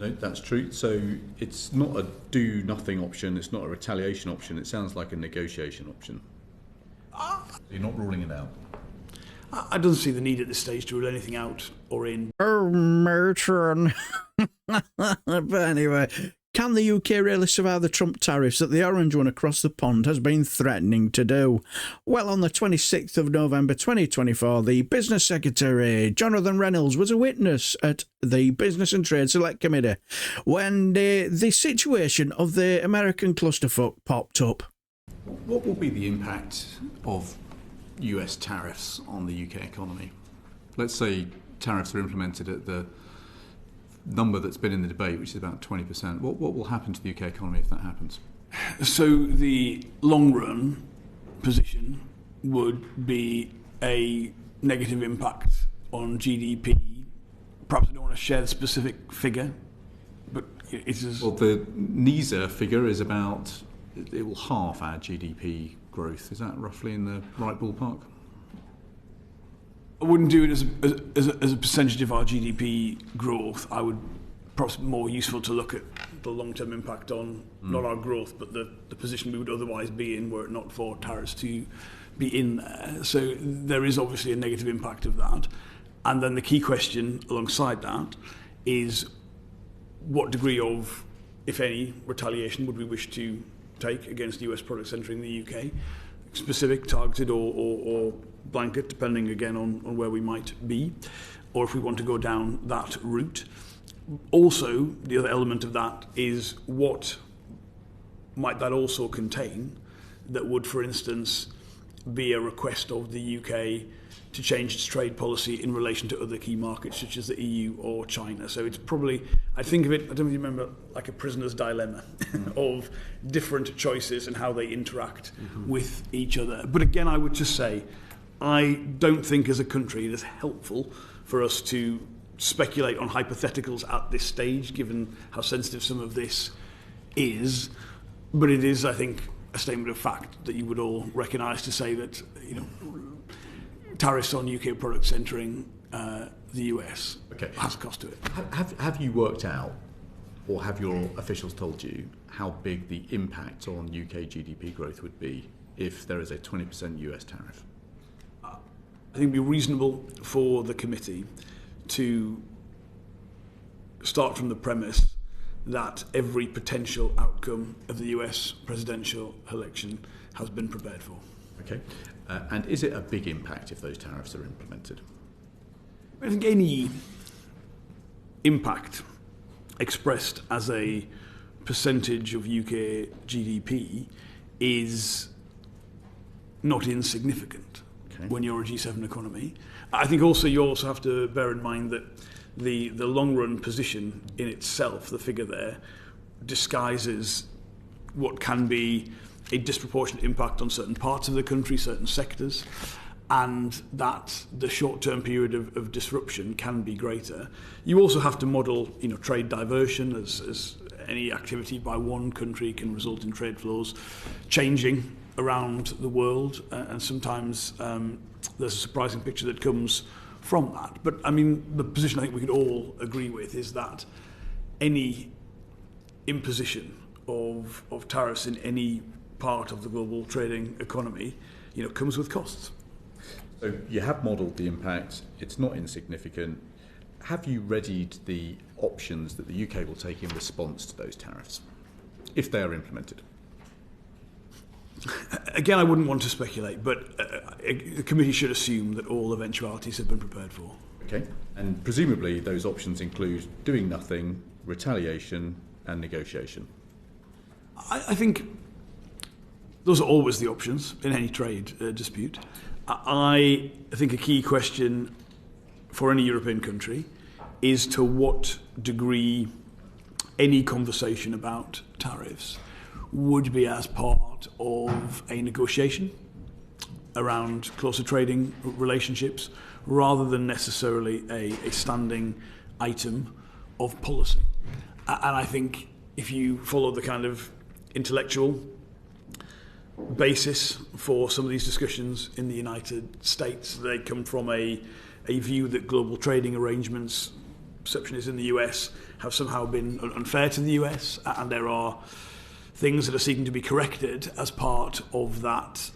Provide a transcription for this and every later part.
No, that's true. So it's not a do-nothing option. It's not a retaliation option. It sounds like a negotiation option. You're not ruling it out. I don't see the need at this stage to rule anything out or in. Oh, matron. But anyway, can the UK really survive the Trump tariffs that the orange one across the pond has been threatening to do? Well, on the 26th of November 2024, the Business Secretary, Jonathan Reynolds, was a witness at the Business and Trade Select Committee when the situation of the American clusterfuck popped up. What will be the impact of US tariffs on the UK economy? Let's say tariffs are implemented at the number that's been in the debate, which is about 20%. What will happen to the UK economy if that happens? So the long run position would be a negative impact on GDP. Perhaps I don't want to share the specific figure, but it is... Well, the NISA figure is about, it will halve our GDP growth. Is that roughly in the right ballpark? I wouldn't do it as a percentage of our GDP growth. I would perhaps more useful to look at the long-term impact on not our growth, but the position we would otherwise be in were it not for tariffs to be in there. So there is obviously a negative impact of that. And then the key question alongside that is what degree of, if any, retaliation would we wish to take against US products entering the UK, specific, targeted or blanket, depending again on where we might be, or if we want to go down that route. Also, the other element of that is what might that also contain that would, for instance, be a request of the UK to change its trade policy in relation to other key markets such as the EU or China. So it's probably, I think of it, I don't know if you remember, like a prisoner's dilemma of different choices and how they interact with each other. But again, I would just say, I don't think as a country it is helpful for us to speculate on hypotheticals at this stage, given how sensitive some of this is. But it is, I think, a statement of fact that you would all recognise to say that, you know, tariffs on UK products entering the US has a cost to it. Have you worked out, or have your officials told you, how big the impact on UK GDP growth would be if there is a 20% US tariff? I think it would be reasonable for the committee to start from the premise that every potential outcome of the US presidential election has been prepared for. Okay. And is it a big impact if those tariffs are implemented? I think any impact expressed as a percentage of UK GDP is not insignificant when you're a G7 economy. I think also you also have to bear in mind that the long run position in itself, the figure there, disguises what can be a disproportionate impact on certain parts of the country, certain sectors, and that the short-term period of disruption can be greater. You also have to model, you know, trade diversion, as any activity by one country can result in trade flows changing around the world, and sometimes there's a surprising picture that comes from that. But I mean, the position I think we could all agree with is that any imposition of tariffs in any part of the global trading economy, you know, comes with costs. So you have modelled the impact. It's not insignificant. Have you readied the options that the UK will take in response to those tariffs, if they are implemented? Again, I wouldn't want to speculate, but the committee should assume that all eventualities have been prepared for. Okay. And presumably those options include doing nothing, retaliation, and negotiation. I think those are always the options in any trade dispute. I think a key question for any European country is to what degree any conversation about tariffs would be as part of a negotiation around closer trading relationships rather than necessarily a standing item of policy. And I think if you follow the kind of intellectual basis for some of these discussions in the United States, they come from a view that global trading arrangements perception is in the US have somehow been unfair to the US, and there are things that are seeking to be corrected as part of that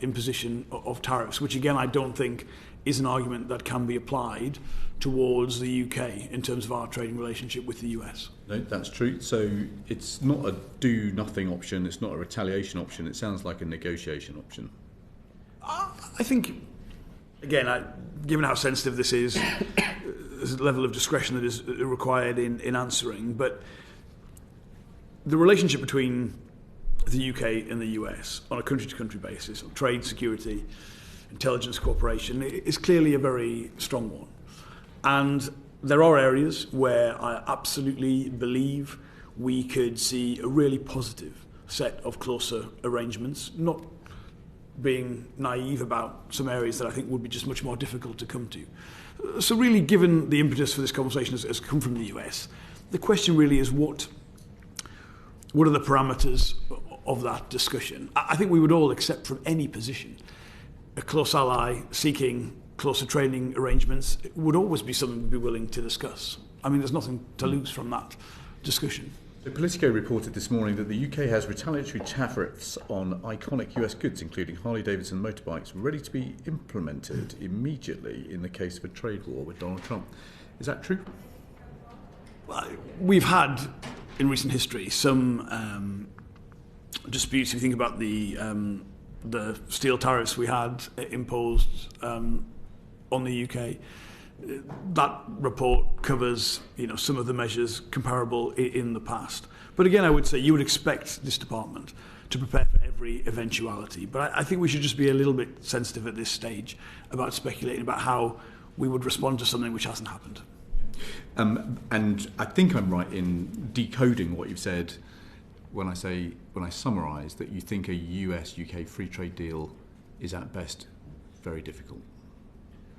imposition of tariffs, which again I don't think is an argument that can be applied towards the UK in terms of our trading relationship with the US. No, that's true. So it's not a do-nothing option, it's not a retaliation option, it sounds like a negotiation option. I think, again, given how sensitive this is, there's a level of discretion that is required in answering, but the relationship between the UK and the US on a country-to-country basis, on trade, security, intelligence cooperation, is clearly a very strong one. And there are areas where I absolutely believe we could see a really positive set of closer arrangements, not being naive about some areas that I think would be just much more difficult to come to. So really, given the impetus for this conversation has come from the US, the question really is what are the parameters of that discussion? I think we would all accept from any position a close ally seeking closer trading arrangements would always be something we'd be willing to discuss. I mean, there's nothing to lose from that discussion. So Politico reported this morning that the UK has retaliatory tariffs on iconic US goods, including Harley-Davidson motorbikes, ready to be implemented immediately in the case of a trade war with Donald Trump. Is that true? Well, we've had, in recent history, some disputes. If you think about the steel tariffs we had imposed on the UK, that report covers, some of the measures comparable in the past. But again, I would say you would expect this department to prepare for every eventuality. But I think we should just be a little bit sensitive at this stage about speculating about how we would respond to something which hasn't happened. And I think I'm right in decoding what you've said when I summarise that you think a US-UK free trade deal is at best very difficult.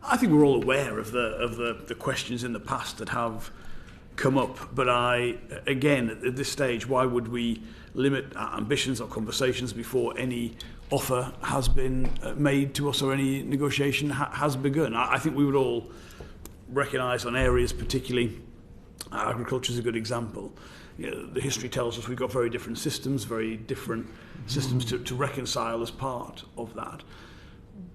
I think we're all aware of the questions in the past that have come up, but again, at this stage, why would we limit our ambitions or conversations before any offer has been made to us or any negotiation has begun? I think we would all recognise on areas, particularly agriculture is a good example. The history tells us we've got very different systems to reconcile as part of that.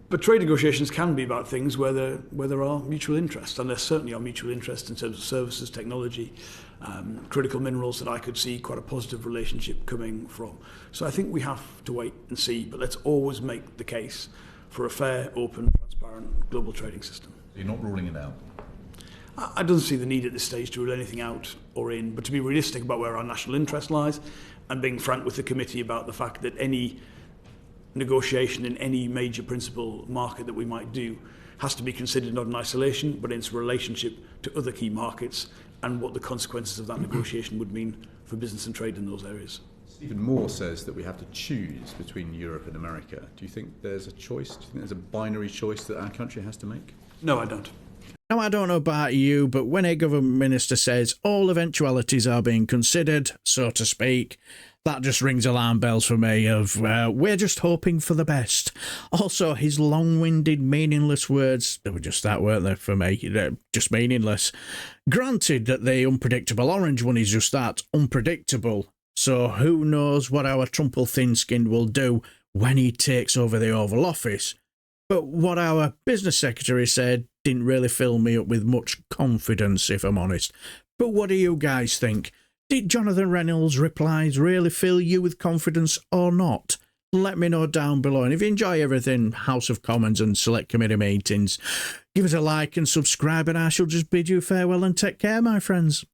But trade negotiations can be about things where there are mutual interests, and there certainly are mutual interests in terms of services, technology, critical minerals that I could see quite a positive relationship coming from. So I think we have to wait and see, but let's always make the case for a fair, open, transparent global trading system. You're not ruling it out? I don't see the need at this stage to rule anything out or in, but to be realistic about where our national interest lies and being frank with the committee about the fact that any negotiation in any major principal market that we might do has to be considered not in isolation, but in its relationship to other key markets and what the consequences of that negotiation would mean for business and trade in those areas. Stephen Moore says that we have to choose between Europe and America. Do you think there's a choice? Do you think there's a binary choice that our country has to make? No, I don't. Now, I don't know about you, but when a government minister says all eventualities are being considered, so to speak, that just rings alarm bells for me of we're just hoping for the best. Also, his long-winded, meaningless words, they were just that, weren't they, for me? Just meaningless. Granted that the unpredictable orange one is just that, unpredictable. So who knows what our Trump thin-skinned will do when he takes over the Oval Office. But what our business secretary said didn't really fill me up with much confidence, if I'm honest. But what do you guys think? Did Jonathan Reynolds' replies really fill you with confidence or not? Let me know down below. And if you enjoy everything House of Commons and select committee meetings, give us a like and subscribe, and I shall just bid you farewell and take care, my friends.